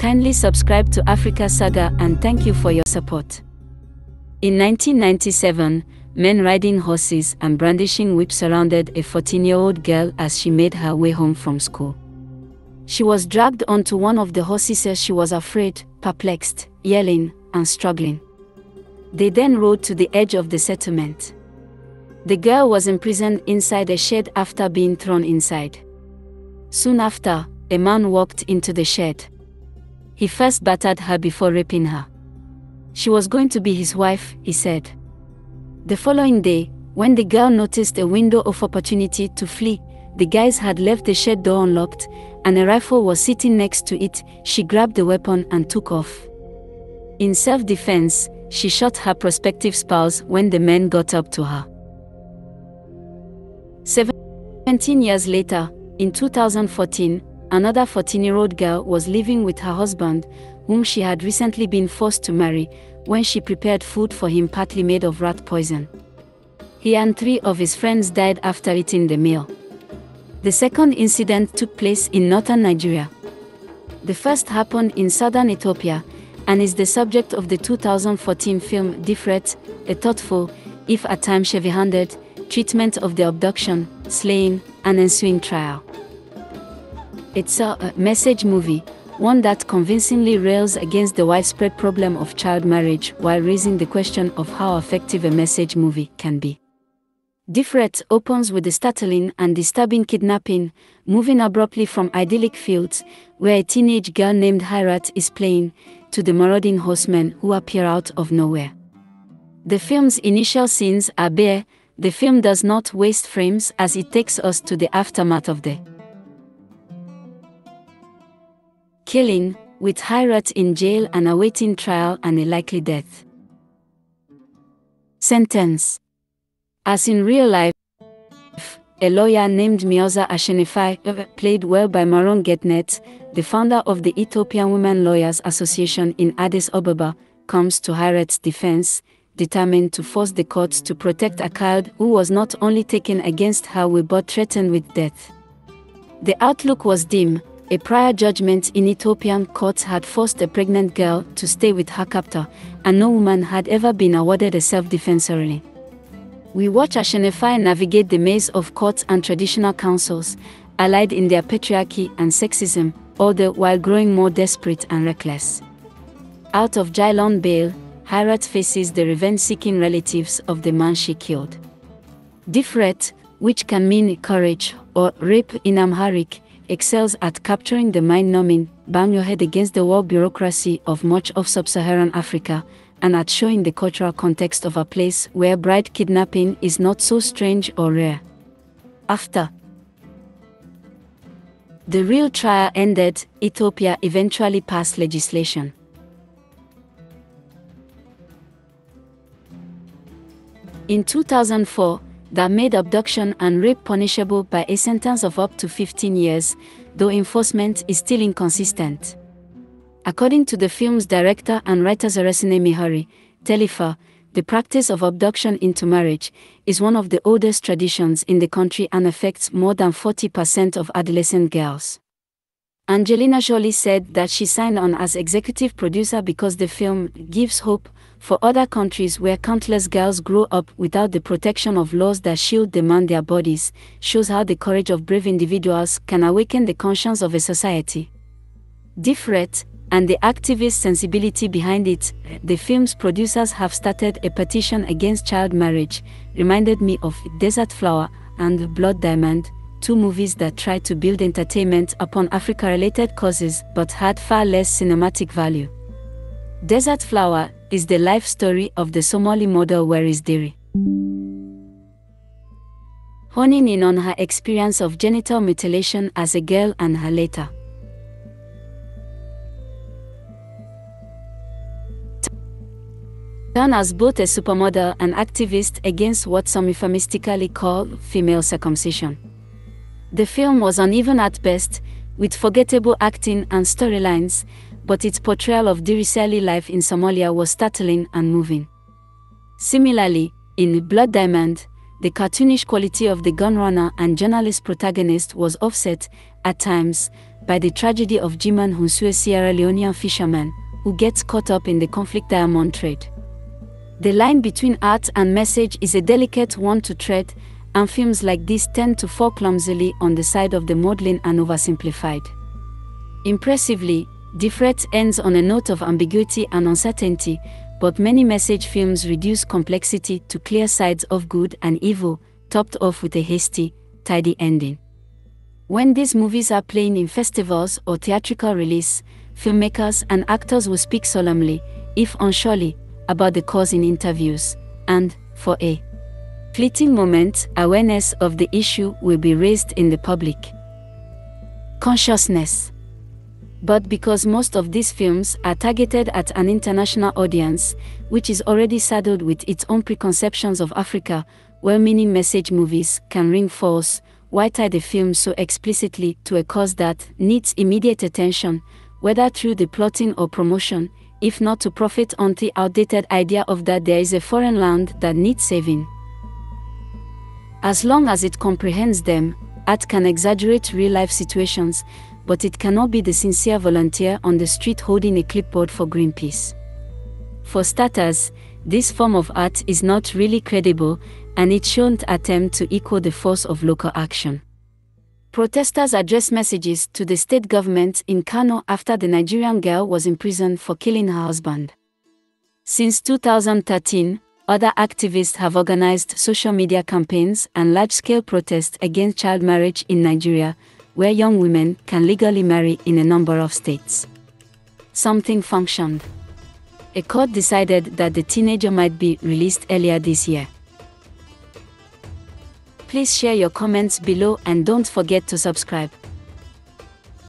Kindly subscribe to Africa Saga and thank you for your support. In 1997, men riding horses and brandishing whips surrounded a 14-year-old girl as she made her way home from school. She was dragged onto one of the horses as she was afraid, perplexed, yelling, and struggling. They then rode to the edge of the settlement. The girl was imprisoned inside a shed after being thrown inside. Soon after, a man walked into the shed. He first battered her before raping her. She was going to be his wife, he said. The following day, when the girl noticed a window of opportunity to flee, the guys had left the shed door unlocked, and a rifle was sitting next to it. She grabbed the weapon and took off. In self-defense, she shot her prospective spouse when the men got up to her. 17 years later, in 2014, another 14-year-old girl was living with her husband, whom she had recently been forced to marry, when she prepared food for him partly made of rat poison. He and 3 of his friends died after eating the meal. The second incident took place in northern Nigeria. The first happened in southern Ethiopia, and is the subject of the 2014 film Difret, a thoughtful, if at times heavy-handed, treatment of the abduction, slaying, and ensuing trial. It's a message movie, one that convincingly rails against the widespread problem of child marriage while raising the question of how effective a message movie can be. Difret opens with the startling and disturbing kidnapping, moving abruptly from idyllic fields, where a teenage girl named Hirut is playing, to the marauding horsemen who appear out of nowhere. The film's initial scenes are bare. The film does not waste frames as it takes us to the aftermath of the killing, with Hirut in jail and awaiting trial and a likely death sentence. As in real life, a lawyer named Meaza Ashenafi, played well by Maron Getnet, the founder of the Ethiopian Women Lawyers Association in Addis Ababa, comes to Hirut's defense, determined to force the courts to protect a child who was not only taken against her will but threatened with death. The outlook was dim. A prior judgment in Ethiopian courts had forced a pregnant girl to stay with her captor, and no woman had ever been awarded a self-defense ruling. We watch Ashenafi navigate the maze of courts and traditional councils, allied in their patriarchy and sexism, all the while growing more desperate and reckless. Out of jail on bail, Hirut faces the revenge-seeking relatives of the man she killed. Difret, which can mean courage or rape in Amharic, excels at capturing the mind-numbing, bang your head against the wall bureaucracy of much of sub-Saharan Africa, and at showing the cultural context of a place where bride kidnapping is not so strange or rare. After the real trial ended, Ethiopia eventually passed legislation in 2004 that made abduction and rape punishable by a sentence of up to 15 years, though enforcement is still inconsistent. According to the film's director and writer Zoresine Mihari, Telifa, the practice of abduction into marriage is one of the oldest traditions in the country and affects more than 40% of adolescent girls. Angelina Jolie said that she signed on as executive producer because the film gives hope for other countries where countless girls grow up without the protection of laws that shield them and their bodies, shows how the courage of brave individuals can awaken the conscience of a society. Difret, and the activist sensibility behind it, the film's producers have started a petition against child marriage, reminded me of Desert Flower and Blood Diamond, 2 movies that tried to build entertainment upon Africa-related causes but had far less cinematic value. Desert Flower is the life story of the Somali model Waris Diri, honing in on her experience of genital mutilation as a girl and her later turn as both a supermodel and activist against what some euphemistically call female circumcision. The film was uneven at best, with forgettable acting and storylines, but its portrayal of Diri's early life in Somalia was startling and moving. Similarly, in Blood Diamond, the cartoonish quality of the gunrunner and journalist protagonist was offset, at times, by the tragedy of Jiman Hunsu, a Sierra Leonean fisherman, who gets caught up in the conflict diamond trade. The line between art and message is a delicate one to tread, and films like this tend to fall clumsily on the side of the maudlin and oversimplified. Impressively, Difret ends on a note of ambiguity and uncertainty, but many message films reduce complexity to clear sides of good and evil, topped off with a hasty, tidy ending. When these movies are playing in festivals or theatrical release, filmmakers and actors will speak solemnly, if unsurely, about the cause in interviews, and, for a fleeting moment, awareness of the issue will be raised in the public consciousness. But because most of these films are targeted at an international audience, which is already saddled with its own preconceptions of Africa, well-meaning message movies can ring false. Why tie the film so explicitly to a cause that needs immediate attention, whether through the plotting or promotion, if not to profit on the outdated idea of that there is a foreign land that needs saving? As long as it comprehends them, art can exaggerate real-life situations, but it cannot be the sincere volunteer on the street holding a clipboard for Greenpeace. For starters, this form of art is not really credible, and it shouldn't attempt to equal the force of local action. Protesters addressed messages to the state government in Kano after the Nigerian girl was imprisoned for killing her husband. Since 2013, other activists have organized social media campaigns and large-scale protests against child marriage in Nigeria, where young women can legally marry in a number of states. Something functioned. A court decided that the teenager might be released earlier this year. Please share your comments below and don't forget to subscribe.